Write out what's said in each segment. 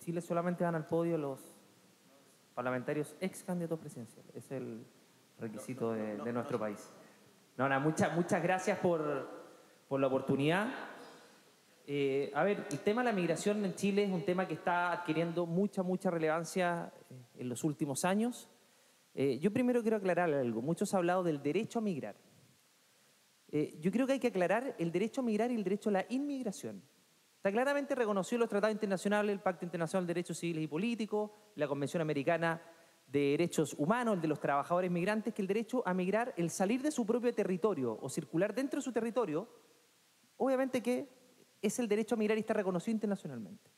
Chile solamente van al podio los parlamentarios ex candidatos presidenciales. Ese es el requisito de nuestro país. No, nada, muchas gracias por la oportunidad. A ver, el tema de la migración en Chile es un tema que está adquiriendo mucha relevancia en los últimos años. Yo primero quiero aclarar algo. Muchos han hablado del derecho a migrar. Yo creo que hay que aclarar el derecho a migrar y el derecho a la inmigración. Está claramente reconocido en los tratados internacionales, el Pacto Internacional de Derechos Civiles y Políticos, la Convención Americana de Derechos Humanos, el de los trabajadores migrantes, que el derecho a migrar, el salir de su propio territorio o circular dentro de su territorio, obviamente que es el derecho a migrar y está reconocido internacionalmente.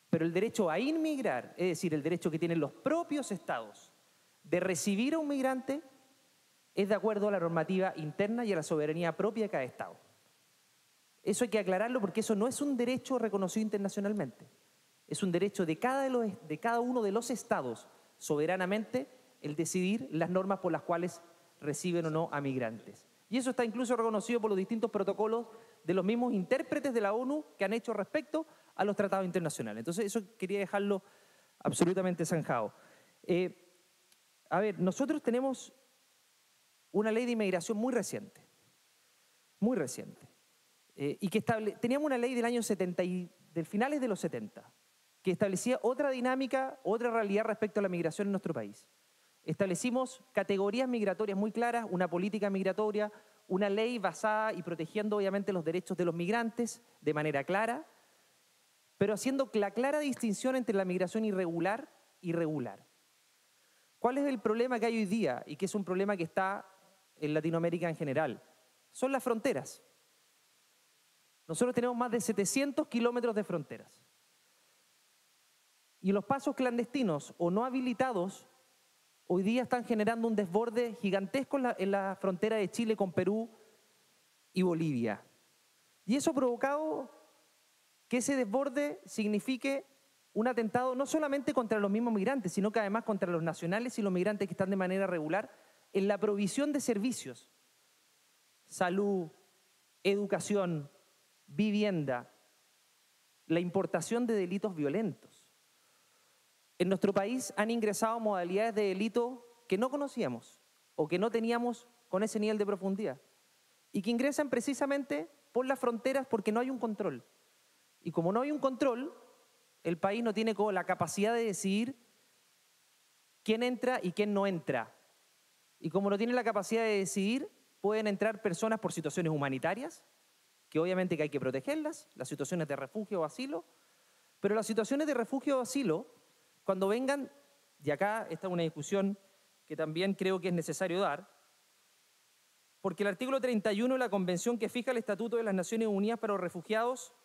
Pero el derecho a inmigrar, es decir, el derecho que tienen los propios estados de recibir a un migrante, es de acuerdo a la normativa interna y a la soberanía propia de cada estado. Eso hay que aclararlo porque eso no es un derecho reconocido internacionalmente. Es un derecho de cada uno de los estados soberanamente el decidir las normas por las cuales reciben o no a migrantes. Y eso está incluso reconocido por los distintos protocolos de los mismos intérpretes de la ONU que han hecho respecto a los tratados internacionales. Entonces eso quería dejarlo absolutamente zanjado. A ver, nosotros tenemos una ley de inmigración muy reciente. Y que teníamos una ley del año 70 del finales de los 70, que establecía otra dinámica, otra realidad respecto a la migración en nuestro país. Establecimos categorías migratorias muy claras, una política migratoria, una ley basada y protegiendo obviamente los derechos de los migrantes de manera clara, pero haciendo la clara distinción entre la migración irregular y regular. ¿Cuál es el problema que hay hoy día y que es un problema que está en Latinoamérica en general? Son las fronteras. Nosotros tenemos más de 700 kilómetros de fronteras. Y los pasos clandestinos o no habilitados hoy día están generando un desborde gigantesco en la frontera de Chile con Perú y Bolivia. Y eso ha provocado que ese desborde signifique un atentado no solamente contra los mismos migrantes, sino que además contra los nacionales y los migrantes que están de manera regular en la provisión de servicios, salud, educación, vivienda, la importación de delitos violentos. En nuestro país han ingresado modalidades de delito que no conocíamos o que no teníamos con ese nivel de profundidad y que ingresan precisamente por las fronteras porque no hay un control. Y como no hay un control, el país no tiene la capacidad de decidir quién entra y quién no entra. Y como no tiene la capacidad de decidir, pueden entrar personas por situaciones humanitarias, que obviamente que hay que protegerlas, las situaciones de refugio o asilo, pero las situaciones de refugio o asilo, cuando vengan, y acá está una discusión que también creo que es necesario dar, porque el artículo 31 de la Convención que fija el Estatuto de las Naciones Unidas para los Refugiados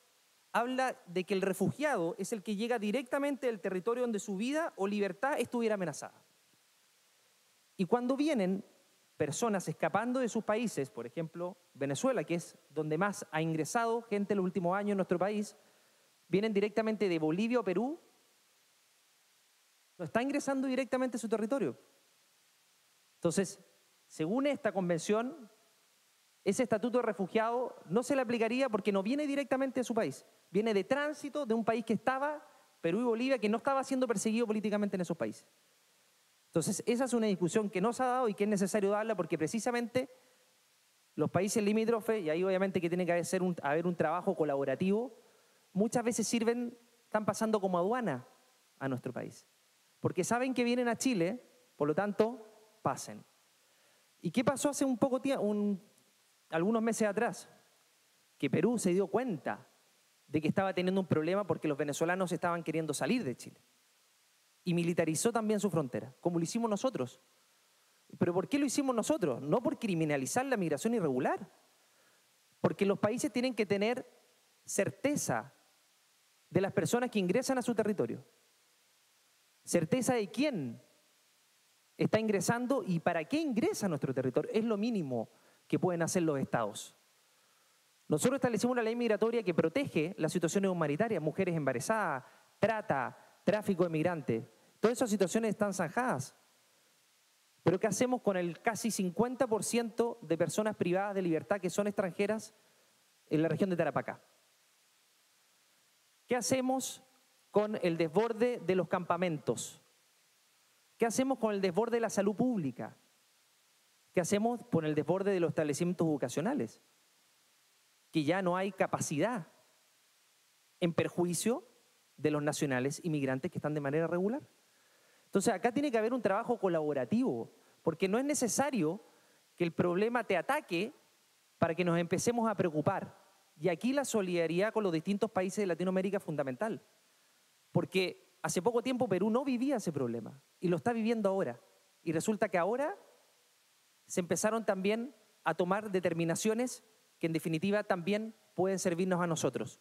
habla de que el refugiado es el que llega directamente del territorio donde su vida o libertad estuviera amenazada. Y cuando vienen personas escapando de sus países, por ejemplo, Venezuela, que es donde más ha ingresado gente en los últimos años en nuestro país, vienen directamente de Bolivia o Perú, no está ingresando directamente a su territorio. Entonces, según esta convención, ese estatuto de refugiado no se le aplicaría porque no viene directamente de su país, viene de tránsito de un país que estaba, Perú y Bolivia, que no estaba siendo perseguido políticamente en esos países. Entonces, esa es una discusión que no se ha dado y que es necesario darla porque precisamente los países limítrofes, y ahí obviamente que tiene que haber un trabajo colaborativo, muchas veces están pasando como aduana a nuestro país. Porque saben que vienen a Chile, por lo tanto, pasen. ¿Y qué pasó hace algunos meses atrás? Que Perú se dio cuenta de que estaba teniendo un problema porque los venezolanos estaban queriendo salir de Chile. Y militarizó también su frontera, como lo hicimos nosotros. ¿Pero por qué lo hicimos nosotros? No por criminalizar la migración irregular. Porque los países tienen que tener certeza de las personas que ingresan a su territorio. Certeza de quién está ingresando y para qué ingresa a nuestro territorio. Es lo mínimo que pueden hacer los estados. Nosotros establecimos una ley migratoria que protege las situaciones humanitarias, mujeres embarazadas, trata, tráfico de migrantes. Todas esas situaciones están zanjadas. Pero ¿qué hacemos con el casi 50% de personas privadas de libertad que son extranjeras en la región de Tarapacá? ¿Qué hacemos con el desborde de los campamentos? ¿Qué hacemos con el desborde de la salud pública? ¿Qué hacemos con el desborde de los establecimientos educacionales? Que ya no hay capacidad, en perjuicio de los nacionales inmigrantes que están de manera regular. Entonces acá tiene que haber un trabajo colaborativo, porque no es necesario que el problema te ataque para que nos empecemos a preocupar. Y aquí la solidaridad con los distintos países de Latinoamérica es fundamental, porque hace poco tiempo Perú no vivía ese problema y lo está viviendo ahora. Y resulta que ahora se empezaron también a tomar determinaciones que en definitiva también pueden servirnos a nosotros.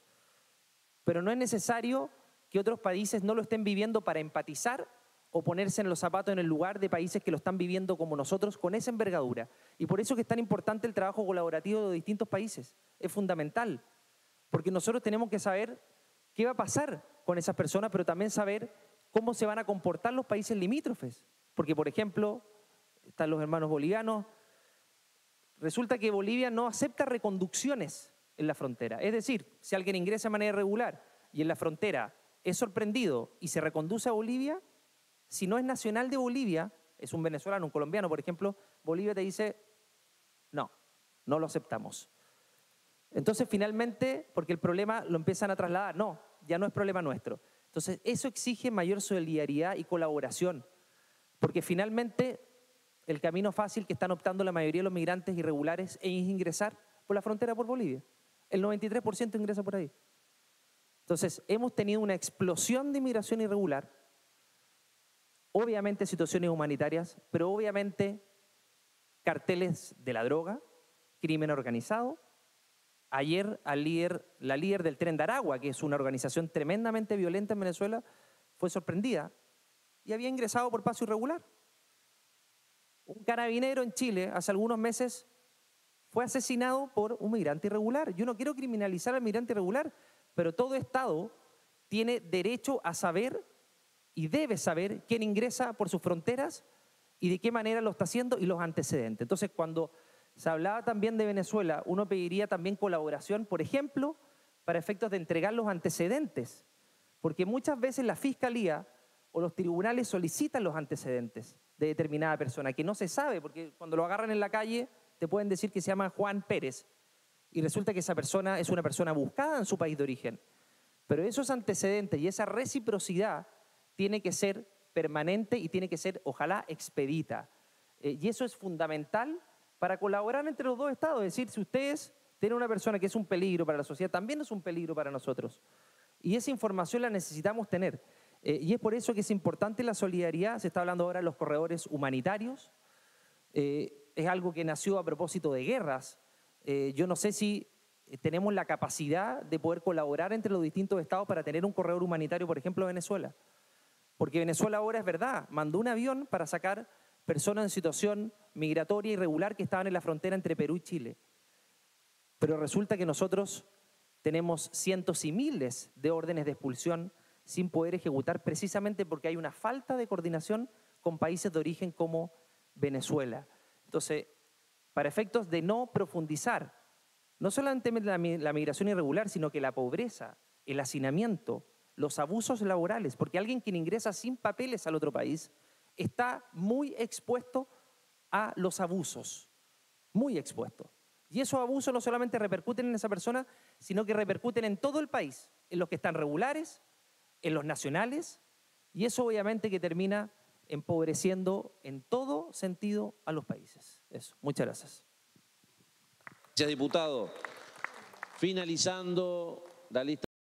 Pero no es necesario que otros países no lo estén viviendo para empatizar o ponerse en los zapatos en el lugar de países que lo están viviendo como nosotros con esa envergadura. Y por eso es que es tan importante el trabajo colaborativo de distintos países. Es fundamental, porque nosotros tenemos que saber qué va a pasar con esas personas, pero también saber cómo se van a comportar los países limítrofes. Porque, por ejemplo, están los hermanos bolivianos. Resulta que Bolivia no acepta reconducciones en la frontera. Es decir, si alguien ingresa de manera irregular y en la frontera es sorprendido y se reconduce a Bolivia, si no es nacional de Bolivia, es un venezolano, un colombiano, por ejemplo, Bolivia te dice, no, no lo aceptamos. Entonces, finalmente, porque el problema lo empiezan a trasladar, no, ya no es problema nuestro. Entonces, eso exige mayor solidaridad y colaboración, porque finalmente el camino fácil que están optando la mayoría de los migrantes irregulares es ingresar por la frontera por Bolivia. El 93% ingresa por ahí. Entonces, hemos tenido una explosión de inmigración irregular, obviamente situaciones humanitarias, pero obviamente carteles de la droga, crimen organizado. Ayer la líder del Tren de Aragua, que es una organización tremendamente violenta en Venezuela, fue sorprendida y había ingresado por paso irregular. Un carabinero en Chile hace algunos meses fue asesinado por un migrante irregular. Yo no quiero criminalizar al migrante irregular, pero todo Estado tiene derecho a saber y debe saber quién ingresa por sus fronteras y de qué manera lo está haciendo y los antecedentes. Entonces, cuando se hablaba también de Venezuela, uno pediría también colaboración, por ejemplo, para efectos de entregar los antecedentes, porque muchas veces la Fiscalía o los tribunales solicitan los antecedentes de determinada persona, que no se sabe, porque cuando lo agarran en la calle te pueden decir que se llama Juan Pérez y resulta que esa persona es una persona buscada en su país de origen. Pero esos antecedentes y esa reciprocidad tiene que ser permanente y tiene que ser, ojalá, expedita. Y eso es fundamental para colaborar entre los dos estados. Es decir, si ustedes tienen una persona que es un peligro para la sociedad, también es un peligro para nosotros. Y esa información la necesitamos tener. Y es por eso que es importante la solidaridad. Se está hablando ahora de los corredores humanitarios. Es algo que nació a propósito de guerras. Yo no sé si tenemos la capacidad de poder colaborar entre los distintos estados para tener un corredor humanitario, por ejemplo, Venezuela. Porque Venezuela ahora, es verdad, mandó un avión para sacar personas en situación migratoria irregular que estaban en la frontera entre Perú y Chile. Pero resulta que nosotros tenemos cientos y miles de órdenes de expulsión sin poder ejecutar precisamente porque hay una falta de coordinación con países de origen como Venezuela. Entonces, para efectos de no profundizar, no solamente la migración irregular, sino que la pobreza, el hacinamiento, los abusos laborales, porque alguien quien ingresa sin papeles al otro país está muy expuesto a los abusos, muy expuesto. Y esos abusos no solamente repercuten en esa persona, sino que repercuten en todo el país, en los que están regulares, en los nacionales, y eso obviamente que termina empobreciendo en todo sentido a los países. Eso, muchas gracias. Gracias, diputado. Finalizando la lista.